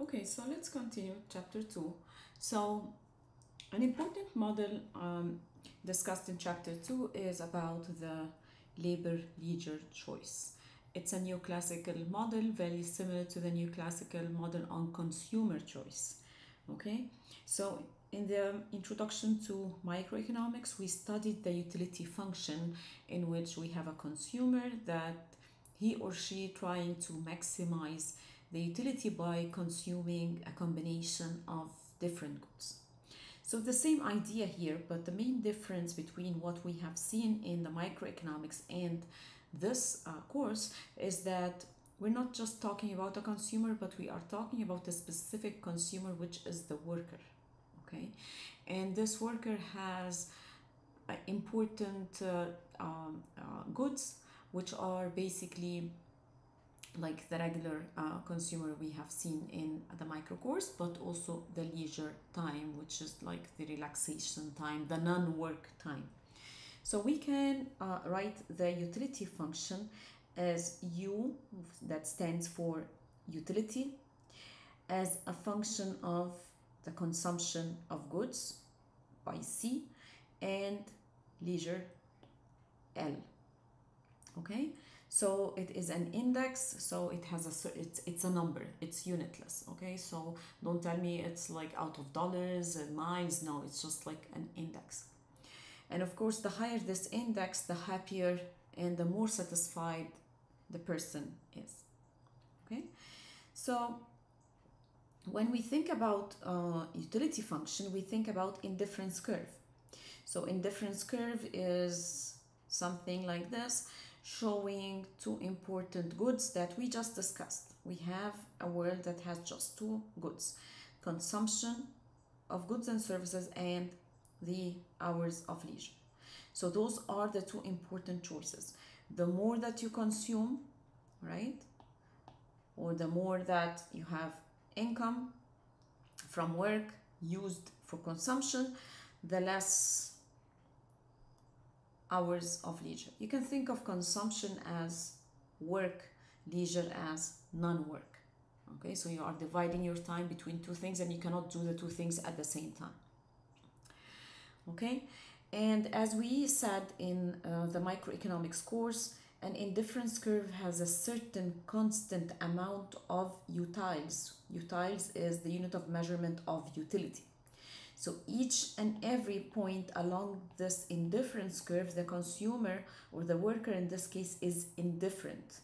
Okay, so let's continue chapter 2. So, an important model discussed in chapter 2 is about the labor leisure choice. It's a neoclassical model, very similar to the neoclassical model on consumer choice. Okay, so in the introduction to microeconomics, we studied the utility function, in which we have a consumer that he or she trying to maximize the utility by consuming a combination of different goods. So the same idea here, but the main difference between what we have seen in the microeconomics and this course is that we're not just talking about a consumer, but we are talking about a specific consumer, which is the worker. Okay, and this worker has important goods, which are basically like the regular consumer we have seen in the micro course, but also the leisure time, which is like the relaxation time, the non-work time. So we can write the utility function as U, that stands for utility, as a function of the consumption of goods by C, and leisure L. Okay, so it is an index, so it has it's a number, it's unitless. Okay, so don't tell me it's like out of dollars and miles. No, it's just like an index. And of course, the higher this index, the happier and the more satisfied the person is. Okay, so when we think about utility function, we think about indifference curve. So indifference curve is something like this, showing two important goods that we just discussed. We have a world that has just two goods: consumption of goods and services and the hours of leisure. So those are the two important choices. The more that you consume, right, or the more that you have income from work used for consumption, the less hours of leisure. You can think of consumption as work, leisure as non-work. Okay, so you are dividing your time between two things and you cannot do the two things at the same time. Okay, and as we said in the microeconomics course, an indifference curve has a certain constant amount of utiles. Utiles is the unit of measurement of utility. So each and every point along this indifference curve, the consumer or the worker in this case is indifferent.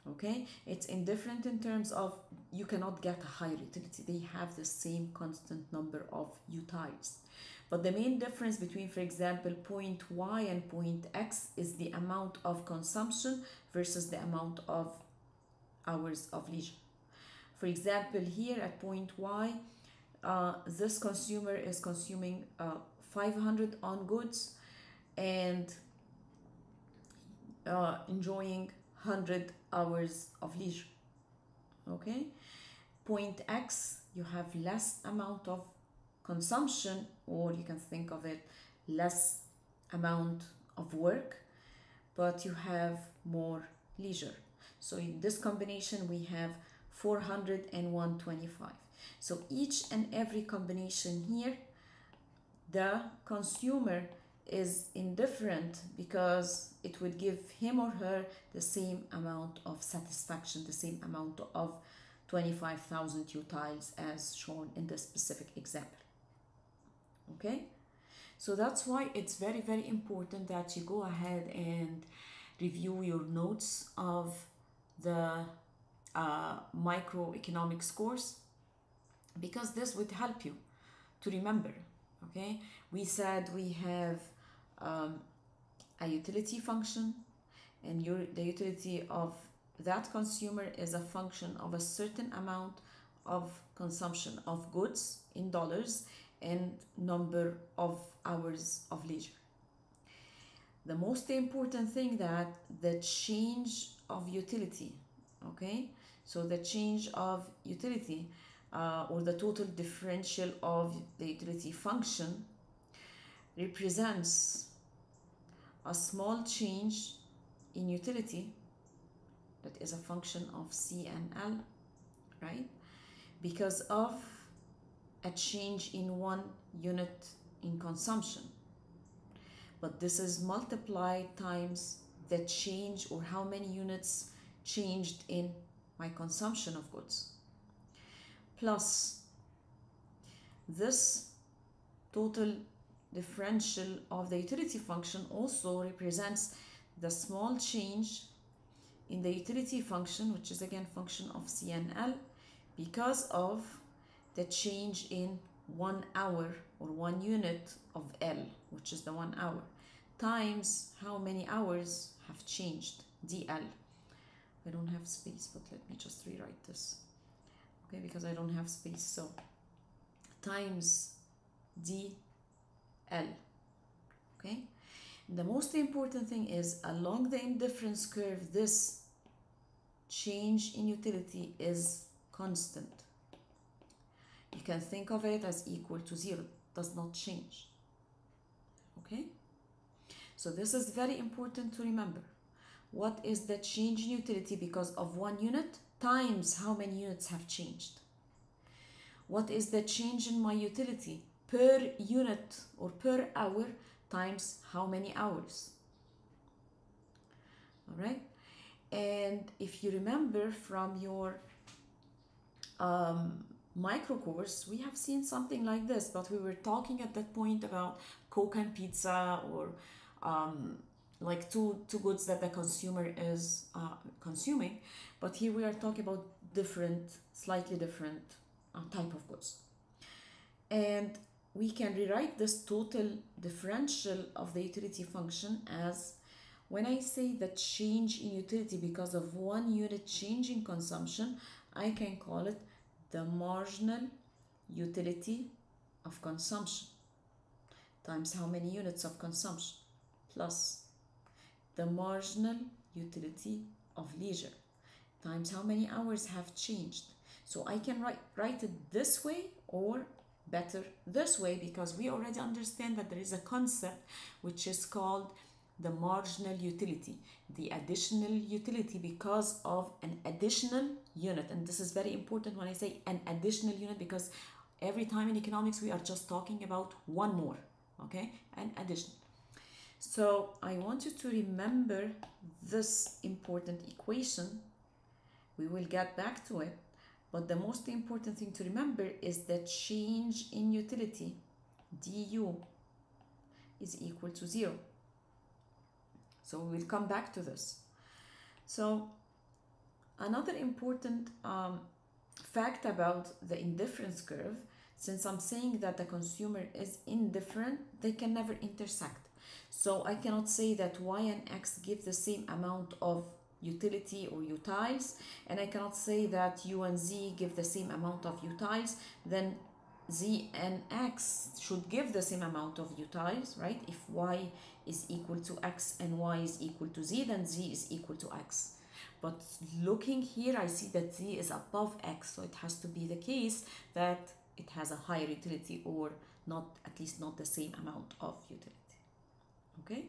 Okay, it's indifferent in terms of you cannot get a higher utility. They have the same constant number of utiles. But the main difference between, for example, point Y and point X is the amount of consumption versus the amount of hours of leisure. For example, here at point Y, this consumer is consuming 500 on goods and enjoying 100 hours of leisure. Okay, point X, you have less amount of consumption, or you can think of it less amount of work, but you have more leisure. So in this combination we have 400 and 125. So each and every combination here, the consumer is indifferent because it would give him or her the same amount of satisfaction, the same amount of 25,000 utiles as shown in this specific example. Okay, so that's why it's very, very important that you go ahead and review your notes of the microeconomics course, because this would help you to remember. Okay, we said we have a utility function, and the utility of that consumer is a function of a certain amount of consumption of goods in dollars and number of hours of leisure. The most important thing that the change of utility, okay, so the change of utility or the total differential of the utility function represents a small change in utility that is a function of C and L, right? because of a change in 1 unit in consumption. But this is multiplied times the change, or how many units changed in my consumption of goods, plus this total differential of the utility function also represents the small change in the utility function, which is again function of CNL, because of the change in 1 hour or 1 unit of L, which is the 1 hour, times how many hours have changed, DL. I don't have space, but let me just rewrite this, okay, because I don't have space. So times DL, okay. The most important thing is along the indifference curve, this change in utility is constant. You can think of it as equal to 0, does not change, okay. So this is very important to remember. What is the change in utility because of 1 unit times how many units have changed? What is the change in my utility per unit or per hour times how many hours? All right. And if you remember from your micro course, we have seen something like this, but we were talking at that point about Coke and pizza, or like two goods that the consumer is consuming. But here we are talking about slightly different type of goods. And we can rewrite this total differential of the utility function as, when I say the change in utility because of 1 unit change in consumption, I can call it the marginal utility of consumption times how many units of consumption, plus the marginal utility of leisure times how many hours have changed. So I can write it this way, or better this way, because we already understand that there is a concept which is called the marginal utility, the additional utility because of an additional unit. And this is very important when I say an additional unit, because every time in economics we are just talking about one more, okay, an additional. So I want you to remember this important equation. We will get back to it, but the most important thing to remember is that change in utility, du, is equal to 0. So we will come back to this. So another important fact about the indifference curve, since I'm saying that the consumer is indifferent, they can never intersect. So I cannot say that y and x give the same amount of utility or utiles, and I cannot say that u and z give the same amount of utiles, then z and x should give the same amount of utiles, right? If y is equal to x and y is equal to z, then z is equal to x. But looking here, I see that z is above x, so it has to be the case that it has a higher utility, or not, at least not the same amount of utility. Okay,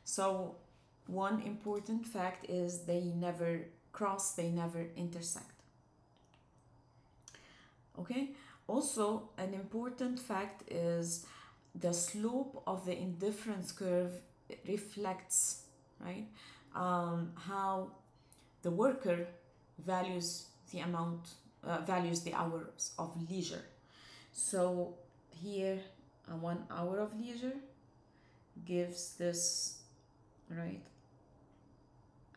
so one important fact is they never cross, they never intersect. Okay, also an important fact is the slope of the indifference curve reflects, right, how the worker values the amount, values the hours of leisure. So here 1 hour of leisure gives this, right,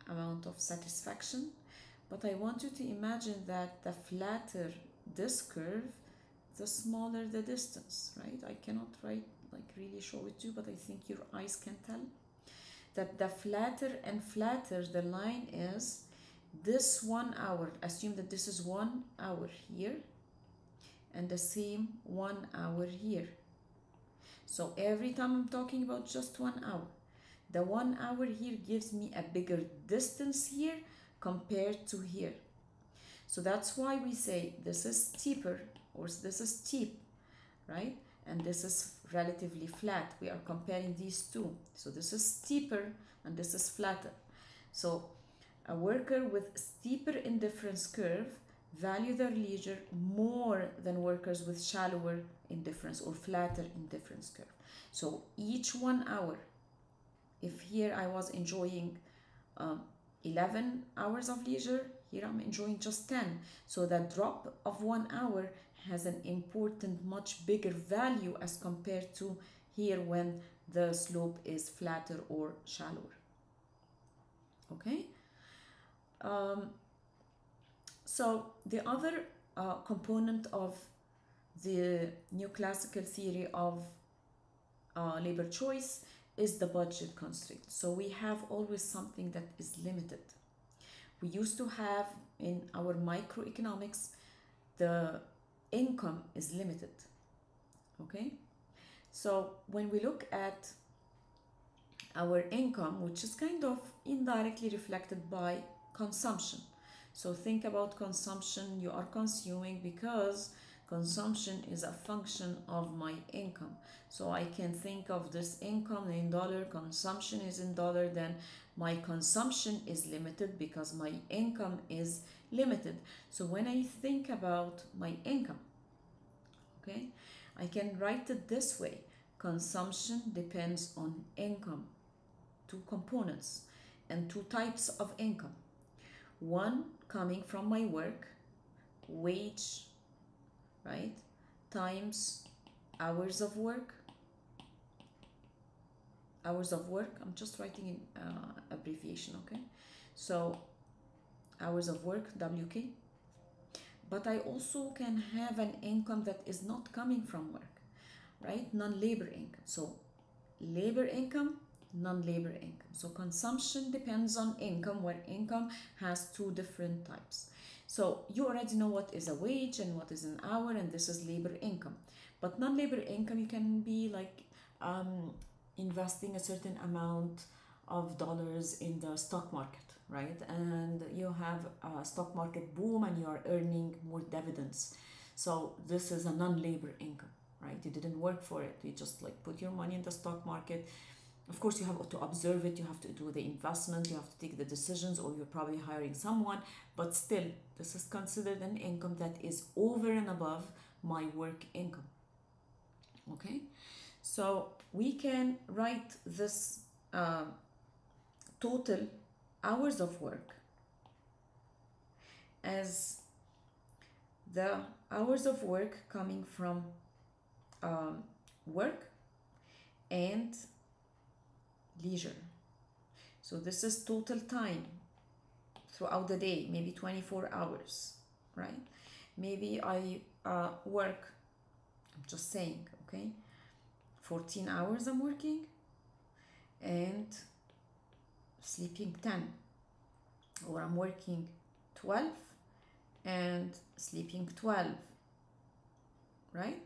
amount of satisfaction. But I want you to imagine that the flatter this curve, the smaller the distance, right? I cannot really show it to you, but I think your eyes can tell that the flatter and flatter the line is, this 1 hour, assume that this is 1 hour here and the same 1 hour here. So every time I'm talking about just 1 hour, the 1 hour here gives me a bigger distance here compared to here. So that's why we say this is steeper, or this is steep, right? And this is relatively flat. We are comparing these two. So this is steeper and this is flatter. So a worker with steeper indifference curve value their leisure more than workers with shallower indifference or flatter indifference curve. So each 1 hour, if here I was enjoying 11 hours of leisure, here I'm enjoying just 10. So that drop of 1 hour has an important, much bigger value as compared to here when the slope is flatter or shallower. Okay? So the other component of the new classical theory of labor choice is the budget constraint. So we have always something that is limited. We used to have in our microeconomics, the income is limited. Okay? So when we look at our income, which is kind of indirectly reflected by consumption. So think about consumption. You are consuming because consumption is a function of my income. So I can think of this income in dollar, consumption is in dollar, then my consumption is limited because my income is limited. So when I think about my income, okay, I can write it this way. Consumption depends on income. Two components and two types of income. One coming from my work, wage, right, times hours of work. Hours of work, I'm just writing in abbreviation, okay? So hours of work, WK. But I also can have an income that is not coming from work, right? Non-labor income. So labor income, non-labor income. So consumption depends on income, where income has two different types. So you already know what is a wage and what is an hour, and this is labor income. But non-labor income, you can be like investing a certain amount of dollars in the stock market, right? And you have a stock market boom and you are earning more dividends. So this is a non-labor income, right? You didn't work for it. You just like put your money in the stock market. Of course, you have to observe it, you have to do the investment, you have to take the decisions, or you're probably hiring someone, but still, this is considered an income that is over and above my work income. Okay, so we can write this total hours of work as the hours of work coming from work and leisure. So this is total time throughout the day, maybe 24 hours, right? Maybe I work, I'm just saying, okay, 14 hours I'm working and sleeping 10, or I'm working 12 and sleeping 12, right?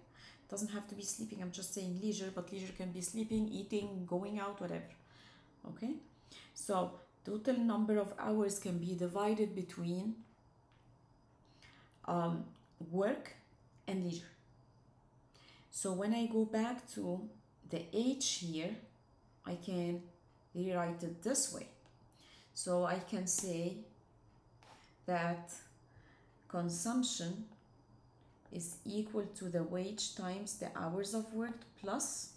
Doesn't have to be sleeping, I'm just saying leisure, but leisure can be sleeping, eating, going out, whatever. Okay, so total number of hours can be divided between work and leisure. So when I go back to the H here, I can rewrite it this way. So I can say that consumption is equal to the wage times the hours of work plus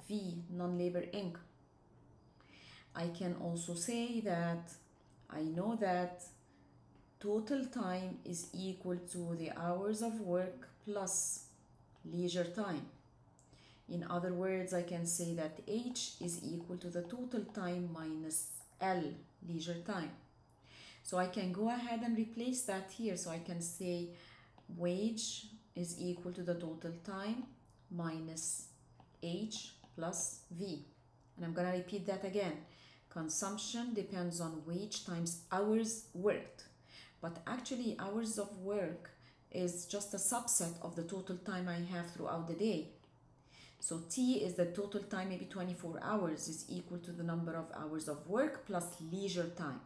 V, non-labor income. I can also say that I know that total time is equal to the hours of work plus leisure time. In other words, I can say that H is equal to the total time minus L, leisure time. So I can go ahead and replace that here. So I can say wage is equal to the total time minus H plus V. And I'm going to repeat that again. Consumption depends on wage times hours worked. But actually, hours of work is just a subset of the total time I have throughout the day. So T is the total time, maybe 24 hours, is equal to the number of hours of work plus leisure time,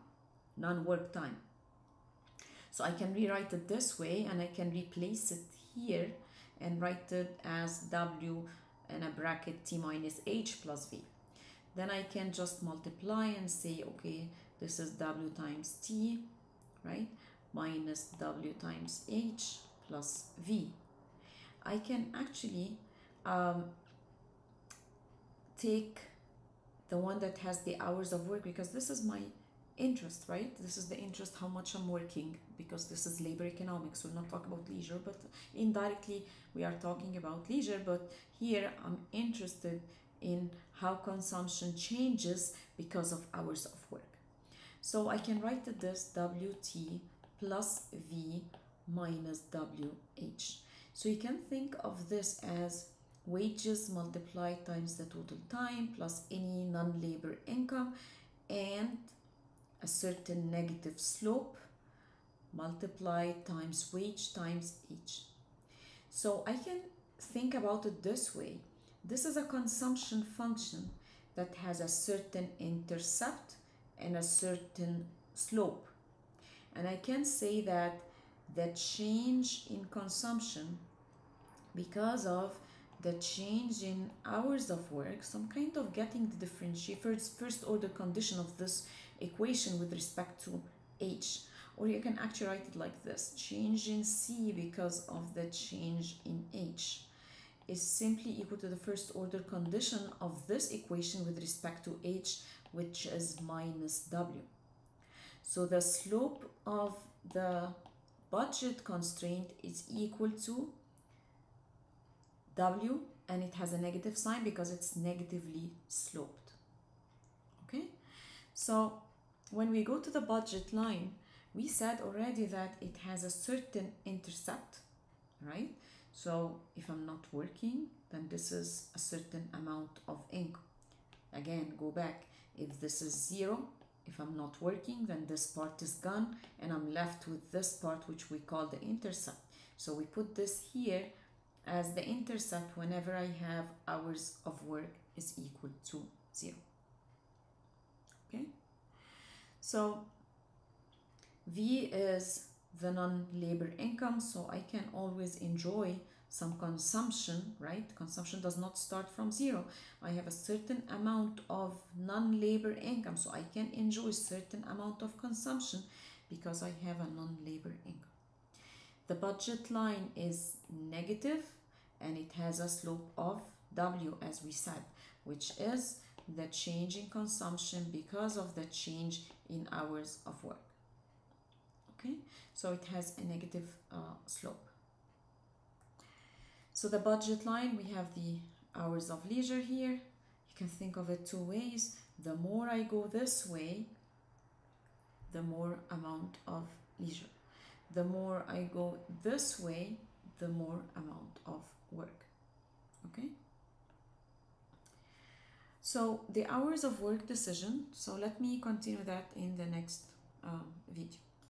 non-work time. So I can rewrite it this way, and I can replace it here and write it as W in a bracket T minus H plus V. Then I can just multiply and say, okay, this is W times T, right, minus W times H plus V. I can actually take the one that has the hours of work, because this is my interest, right? This is the interest, how much I'm working, because this is labor economics. We'll not talk about leisure, but indirectly we are talking about leisure. But here I'm interested in how consumption changes because of hours of work. So I can write this WT plus V minus WH. So you can think of this as wages multiplied times the total time plus any non-labor income and a certain negative slope multiplied times wage times H. So I can think about it this way. This is a consumption function that has a certain intercept and a certain slope. And I can say that the change in consumption because of the change in hours of work, so I'm kind of getting the first order condition of this equation with respect to H. Or you can actually write it like this: change in C because of the change in H is simply equal to the first order condition of this equation with respect to H, which is minus W. So the slope of the budget constraint is equal to W, and it has a negative sign because it's negatively sloped. Okay, so when we go to the budget line, we said already that it has a certain intercept, right? So if I'm not working, then this is a certain amount of income. Again, go back. If this is 0, if I'm not working, then this part is gone, and I'm left with this part, which we call the intercept. So we put this here as the intercept whenever I have hours of work is equal to 0. Okay, so V is the non-labor income, so I can always enjoy some consumption, right? Consumption does not start from 0. I have a certain amount of non-labor income, so I can enjoy a certain amount of consumption because I have a non-labor income. The budget line is negative, and it has a slope of W, as we said, which is the change in consumption because of the change in hours of work. Okay, so it has a negative slope. So the budget line, we have the hours of leisure here. You can think of it 2 ways. The more I go this way, the more amount of leisure. The more I go this way, the more amount of work. Okay, so the hours of work decision, so let me continue that in the next video.